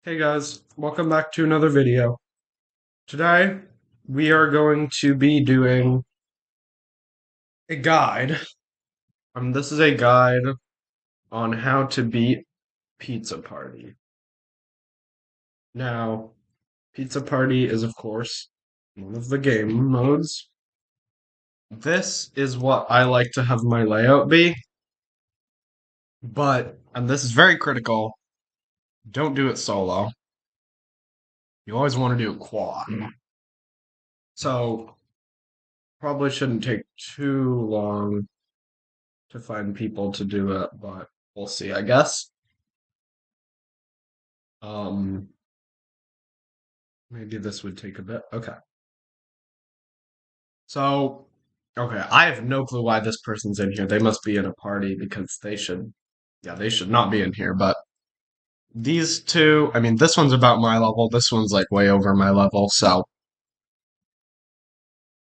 Hey guys, welcome back to another video. Today we are going to be doing a guide. This is a guide on how to beat Pizza Party. Now, Pizza Party is of course one of the game modes. This is what I like to have my layout be, and this is very critical, don't do it solo. You always want to do a quad. So, probably shouldn't take too long to find people to do it, but we'll see, I guess. Um, Maybe this would take a bit. Okay. So, okay, I have no clue why this person's in here. They must be in a party because they should not be in here. But these two, I mean, this one's about my level. This one's like way over my level. So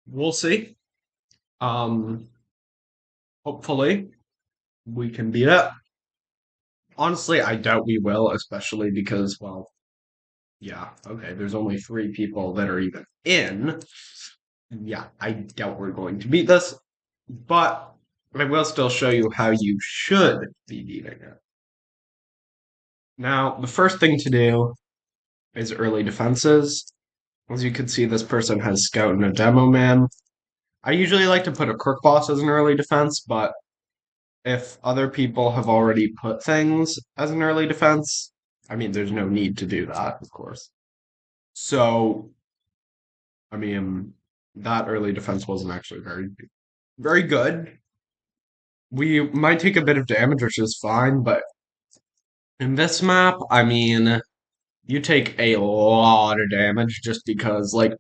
we'll see. Um, Hopefully we can beat it. Honestly, I doubt we will, especially because, well, yeah, okay, there's only three people that are even in. Yeah, I doubt we're going to beat this, but I will still show you how you should be beating it. Now, the first thing to do is early defenses. As you can see, this person has Scout and a Demo Man. I usually like to put a Crook Boss as an early defense, but if other people have already put things as an early defense, I mean, there's no need to do that, of course. So, I mean, that early defense wasn't actually very good. We might take a bit of damage, which is fine, but in this map, I mean, you take a lot of damage just because, like,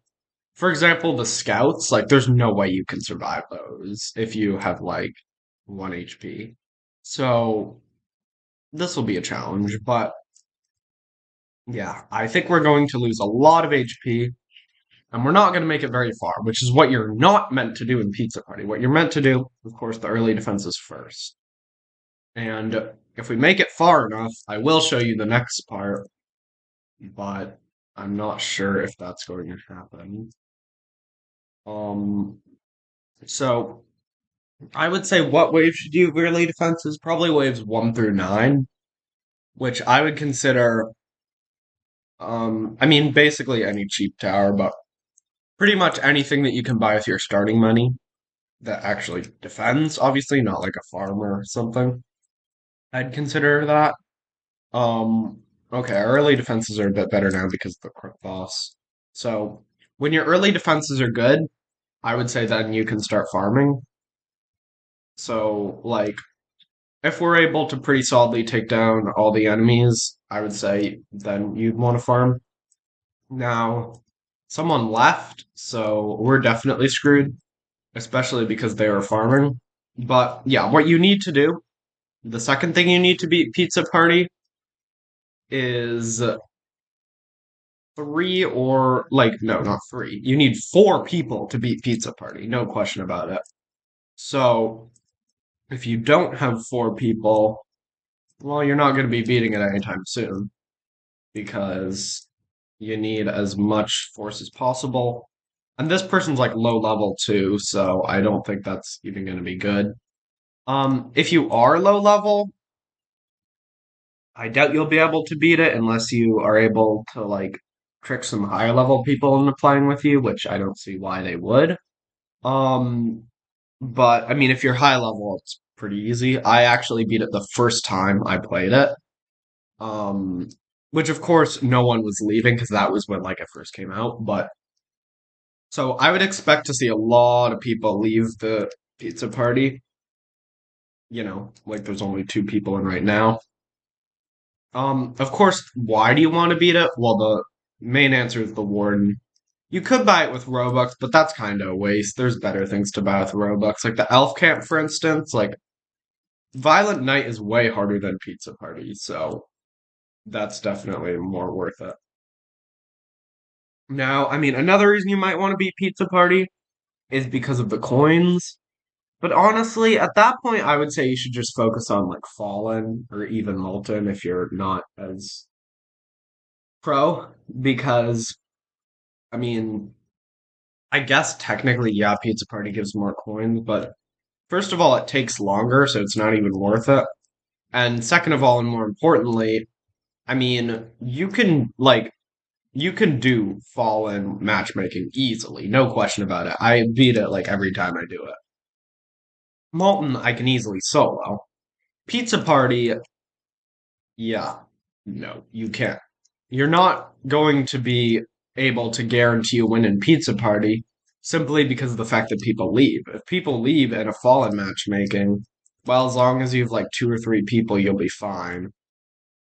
for example, the scouts, like, there's no way you can survive those if you have, like, 1 HP. So, this will be a challenge, but yeah, I think we're going to lose a lot of HP, and we're not going to make it very far, which is what you're not meant to do in Pizza Party. What you're meant to do, of course, the early defenses first. And if we make it far enough, I will show you the next part, but I'm not sure if that's going to happen. Um, so I would say what wave should you early defense is probably waves 1 through 9, which I would consider, I mean, basically any cheap tower, but pretty much anything that you can buy with your starting money that actually defends, obviously, not like a farmer or something. I'd consider that. Um, okay, our early defenses are a bit better now because of the Crook Boss. So when your early defenses are good, I would say then you can start farming. So, like, if we're able to pretty solidly take down all the enemies, I would say then you'd want to farm. Now, someone left, so we're definitely screwed, especially because they were farming. But yeah, what you need to do, the second thing you need to beat Pizza Party is three or like no, not three. You need four people to beat Pizza Party, no question about it. So if you don't have four people, well, you're not going to be beating it anytime soon because you need as much force as possible. And this person's like low level too, so I don't think that's even going to be good. If you are low level, I doubt you'll be able to beat it unless you are able to like trick some higher level people into playing with you, which I don't see why they would. Um, but I mean, if you're high level, it's pretty easy. I actually beat it the first time I played it. Um, which of course no one was leaving because that was when like it first came out. But so I would expect to see a lot of people leave the pizza party. Like there's only two people in right now. Of course, why do you want to beat it? Well, the main answer is the warden. You could buy it with Robux, but that's kind of a waste. There's better things to buy with Robux, like the Elf Camp, for instance. Like Violent Night is way harder than Pizza Party, so that's definitely more worth it. Now, I mean, another reason you might want to beat Pizza Party is because of the coins. But honestly, at that point, I would say you should just focus on like Fallen or even Molten if you're not as Pro, because, I mean, I guess technically, yeah, Pizza Party gives more coins, but first of all, it takes longer, so it's not even worth it. And second of all, and more importantly, I mean, you can do Fallen matchmaking easily, no question about it. I beat it like every time I do it. Molten, I can easily solo. Pizza Party, yeah, no, you can't. You're not going to be able to guarantee a win in Pizza Party simply because of the fact that people leave. If people leave in a Fallen matchmaking, well, as long as you have like two or three people, you'll be fine.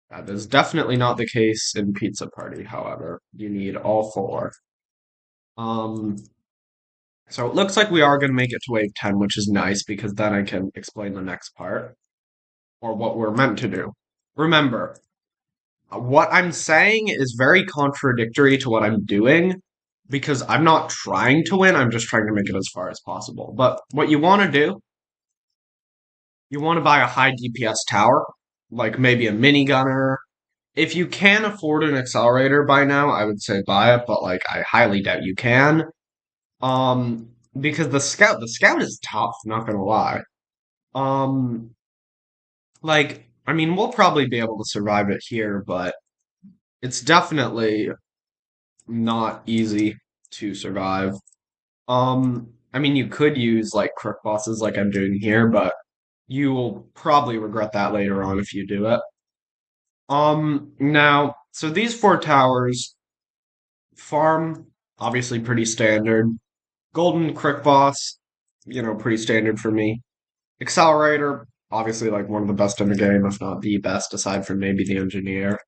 That is definitely not the case in Pizza Party, however. You need all four. Um, so it looks like we are going to make it to wave 10, which is nice because then I can explain the next part or what we're meant to do. Remember, what I'm saying is very contradictory to what I'm doing because I'm not trying to win, I'm just trying to make it as far as possible. But what you want to do, you want to buy a high DPS tower, like maybe a minigunner. If you can afford an accelerator by now, I would say buy it, but like I highly doubt you can. Because the scout is tough, not gonna lie. Um, like, I mean, we'll probably be able to survive it here, but it's definitely not easy to survive. I mean, you could use like crook bosses like I'm doing here, but you will probably regret that later on if you do it. Now, so these four towers, farm, obviously pretty standard. Golden crook boss, pretty standard for me. Accelerator, obviously like one of the best in the game, if not the best, aside from maybe the engineer.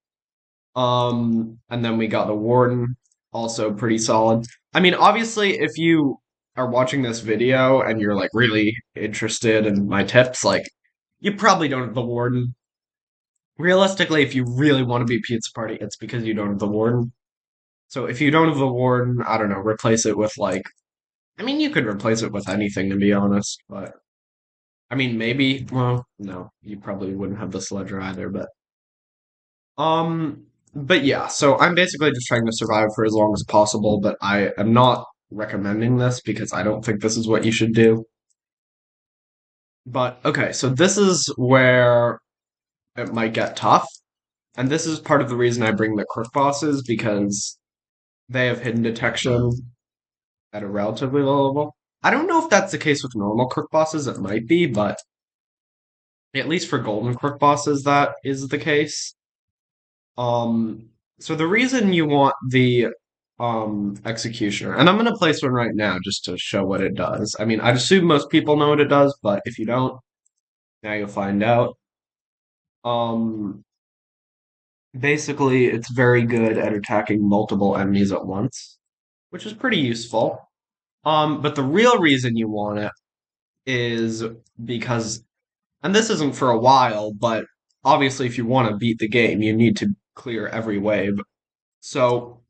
And then we got the Warden, also pretty solid. I mean, obviously, if you are watching this video and you're like really interested in my tips, like you probably don't have the Warden. Realistically, if you really want to be Pizza Party, it's because you don't have the Warden. So if you don't have the Warden, I don't know, replace it with like, I mean, you could replace it with anything to be honest, but I mean, maybe, well, no, you probably wouldn't have the Sledger either, um, but yeah, so I'm basically just trying to survive for as long as possible, but I am not recommending this because I don't think this is what you should do. But okay, so this is where it might get tough, and this is part of the reason I bring the crook bosses because they have hidden detection at a relatively low level. I don't know if that's the case with normal crook bosses, it might be, but at least for golden crook bosses, that is the case. So the reason you want the executioner, and I'm gonna place one right now just to show what it does. I mean, I'd assume most people know what it does, but if you don't, now you'll find out. Um, Basically, it's very good at attacking multiple enemies at once, which is pretty useful. But the real reason you want it is because, and this isn't for a while, but obviously, if you want to beat the game, you need to clear every wave. So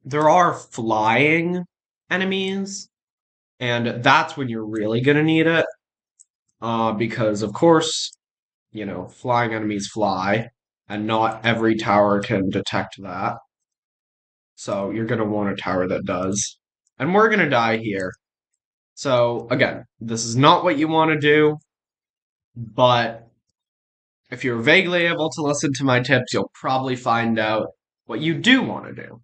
there are flying enemies, and that's when you're really gonna need it. Because of course, flying enemies fly, and not every tower can detect that. So you're gonna want a tower that does. And we're gonna die here. So again, this is not what you want to do, but if you're vaguely able to listen to my tips, you'll probably find out what you do want to do.